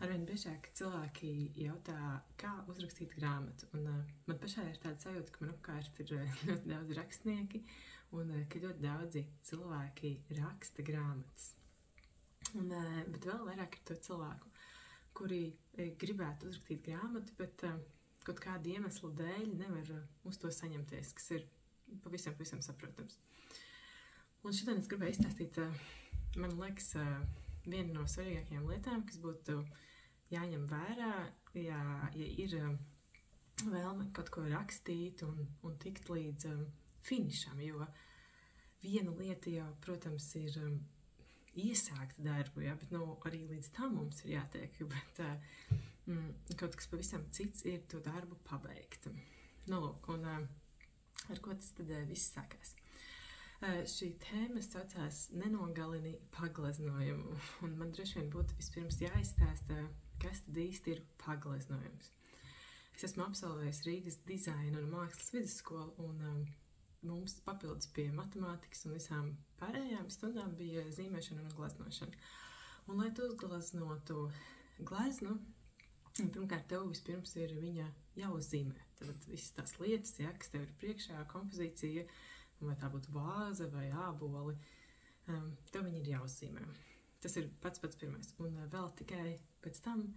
Arvien biežāk cilvēki jautā, kā uzrakstīt grāmatu. Un, man pašai ir tāda sajūta, ka man apkārt ir ļoti daudz rakstnieki un ka ļoti daudzi cilvēki raksta grāmatas. Bet vēl vairāk ir to cilvēku, kuri gribētu uzrakstīt grāmatu, bet kaut kādu iemeslu dēļ nevar uz to saņemties, kas ir pavisam saprotams. Un šodien es gribēju izstāstīt, man liekas, viena no svarīgākajām lietām, kas būtu jāņem vērā, ja ir vēlme kaut ko rakstīt un tikt līdz finišam, jo viena lieta jau, protams, ir iesākt darbu, ja, bet arī līdz tam mums ir jātiek, bet kaut kas pavisam cits ir to darbu pabeigt. Lūk, un ar ko tas tad viss sākās? Šī tēma saucās nenogalini pagleznojumu, un man droši vien būtu vispirms jāizstāsta, kas tad īsti ir pagleznojums. Es esmu absolvējis Rīgas dizaina un mākslas vidusskolu, un mums papildus pie matemātikas un visām pārējām stundām bija zīmēšana un gleznošana. Un, lai tu uzgleznotu gleznu, pirmkārt, tev vispirms ir viņa jāuzzīmē. Tad visas tās lietas, ja, kas tev ir priekšā, kompozīcija, vai tā būtu vāze vai āboli, tev viņi ir jāuzzīmē. Tas ir pats pirmais. Un vēl tikai pēc tam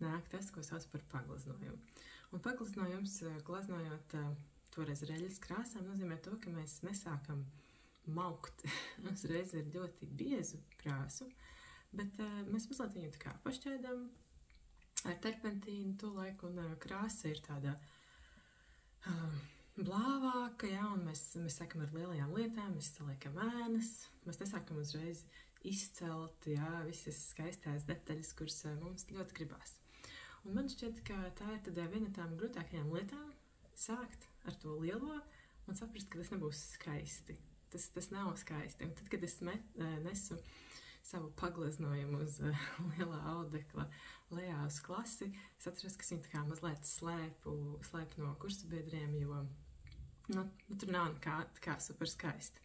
nāk tas, ko sauc par pagleznojumu. Un pagleznojums, gleznojot toreiz reļas krāsām, nozīmē to, ka mēs nesākam maukt. Uzreiz ir ļoti biezu krāsu, bet mēs mazliet viņu tā kā pašķēdam ar terpentīnu tolaik, un krāsa ir tāda blāvāka, ja, un mēs sākam ar lielajām lietām, mēs saliekam ēnas, mēs nesākam uzreiz izcelt, ja, visas skaistās detaļas, kuras mums ļoti gribās. Un man šķiet, ka tā ir tad viena tām grūtākajām lietām sākt ar to lielo un saprast, ka tas nebūs skaisti. Tas nav skaisti. Un tad, kad es nesu savu pagleznojumu uz lielā audekla lejā uz klasi, es atceros, ka viņu tā kā mazliet slēp no kursabiedriem, jo tur nav nekā super skaisti.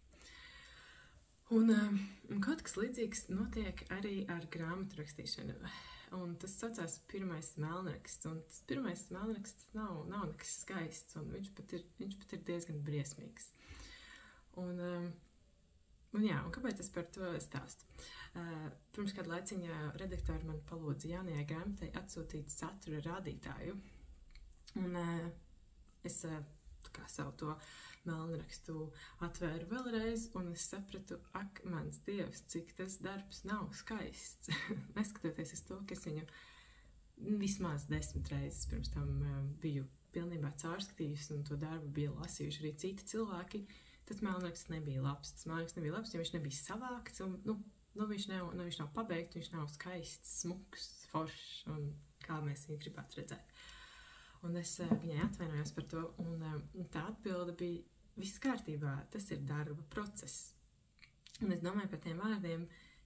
Un kaut kas līdzīgs notiek arī ar grāmatu rakstīšanu. Un tas saucās pirmais melnraksts. Un tas pirmais melnraksts nav nekas skaists, un viņš pat ir diezgan briesmīgs. Un kāpēc es par to stāstu? Pirms kādu laiciņu redaktori man palūdza jaunajai grāmatai atsūtīt satura rādītāju. Un es savu to melnrakstu atvēru vēlreiz, un es sapratu, ak, mans Dievs, cik tas darbs nav skaists. Neskatoties uz to, ka es viņu vismaz 10 reizes pirms tam biju pilnībā caurskatījusi, un to darbu bija lasījuši arī citi cilvēki, tas melnraksts nebija labs. Tas melnraksts nebija labs, jo viņš nebija savākts, un viņš nav pabeigts, viņš nav skaists, smuks, foršs, un kā mēs viņu gribētu redzēt. Un es viņai atvainojos par to, un tā atbilde bija, viss kārtībā, tas ir darba process. Un es domāju par tiem vārdiem,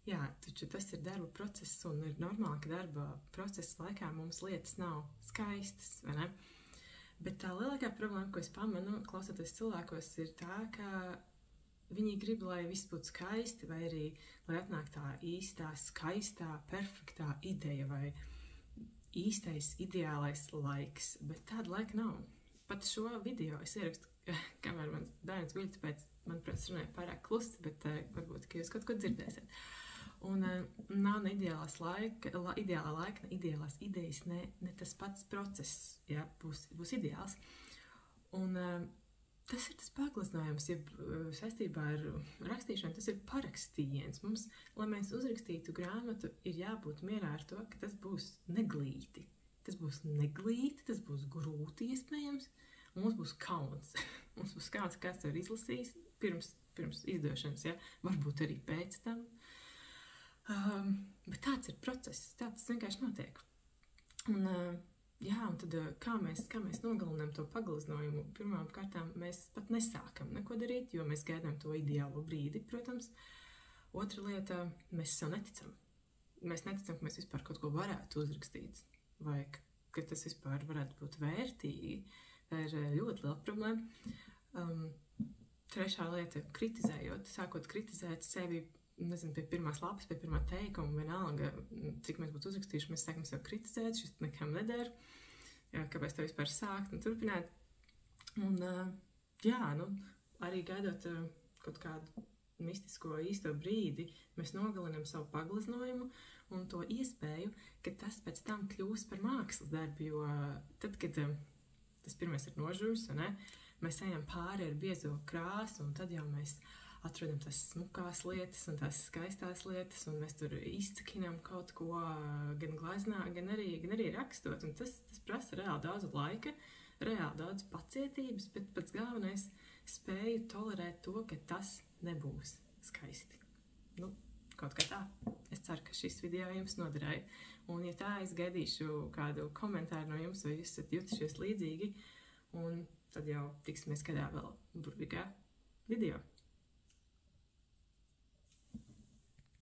jā, taču tas ir darba process, un ir normāli, ka darba procesa laikā mums lietas nav skaistas, vai ne? Bet tā lielākā problēma, ko es pamanu, klausoties cilvēkos, ir tā, ka viņi grib, lai viss būtu skaisti, vai arī, lai atnāk tā īstā, skaistā, perfektā ideja, vai īstais, ideālais laiks, bet tāda laika nav. Pat šo video es ierakstu, kamēr mans bērns guļ, tāpēc, manuprāt, es runāju pārāk klusi, bet varbūt, ka jūs kaut ko dzirdēsiet. Un nav ne ideālā laika, ne ideālās idejas, ne tas pats process, ja, būs ideāls. Un tas ir tas pagleznojums, ja saistībā ar rakstīšanu, tas ir parakstījiens. Mums, lai mēs uzrakstītu grāmatu, ir jābūt mierā ar to, ka tas būs neglīti. Tas būs neglīti, tas būs grūti iespējams, un mums būs kauns. Mums būs kauns, kāds to ir izlasījis pirms izdošanas, ja? Varbūt arī pēc tam. Bet tāds ir process, tāds vienkārši notiek. Un tad kā mēs nogalinām to pagleznojumu? Pirmām kārtām mēs pat nesākam neko darīt, jo mēs gaidām to ideālo brīdi, protams. Otra lieta, mēs sev neticam. Mēs neticam, ka mēs vispār kaut ko varētu uzrakstīt, vai ka tas vispār varētu būt vērtīgi. Tā ir ļoti liela problēma. Trešā lieta, kritizējot, sākot kritizēt sevi, nezinu, pie pirmās lapas, pie pirmā teikuma, vienalga, cik mēs būtu uzrakstījuši, mēs sākam sev kritizēt, šis nekam neder, kāpēc to vispār sākt un turpināt. Un, arī gaidot kaut kādu mistisko īsto brīdi, mēs nogalinam savu pagleznojumu un to iespēju, ka tas pēc tam kļūs par mākslas darbu, jo tad, kad tas pirmais ir nožurs, mēs ejam pāri ar biezo krāsu, un tad jau mēs atrodam tās smukās lietas un tās skaistās lietas, un mēs tur izcakinām kaut ko gan glaznā, gan arī rakstot, un tas prasa reāli daudz laika, reāli daudz pacietības, bet pats galvenais spēju tolerēt to, ka tas nebūs skaisti. Kaut kā tā. Es ceru, ka šis video jums noderēja, un ja tā, es gaidīšu kādu komentāru no jums, vai jūs esat jutušies līdzīgi, un tad jau tiksimies kādā vēl burvīgā video.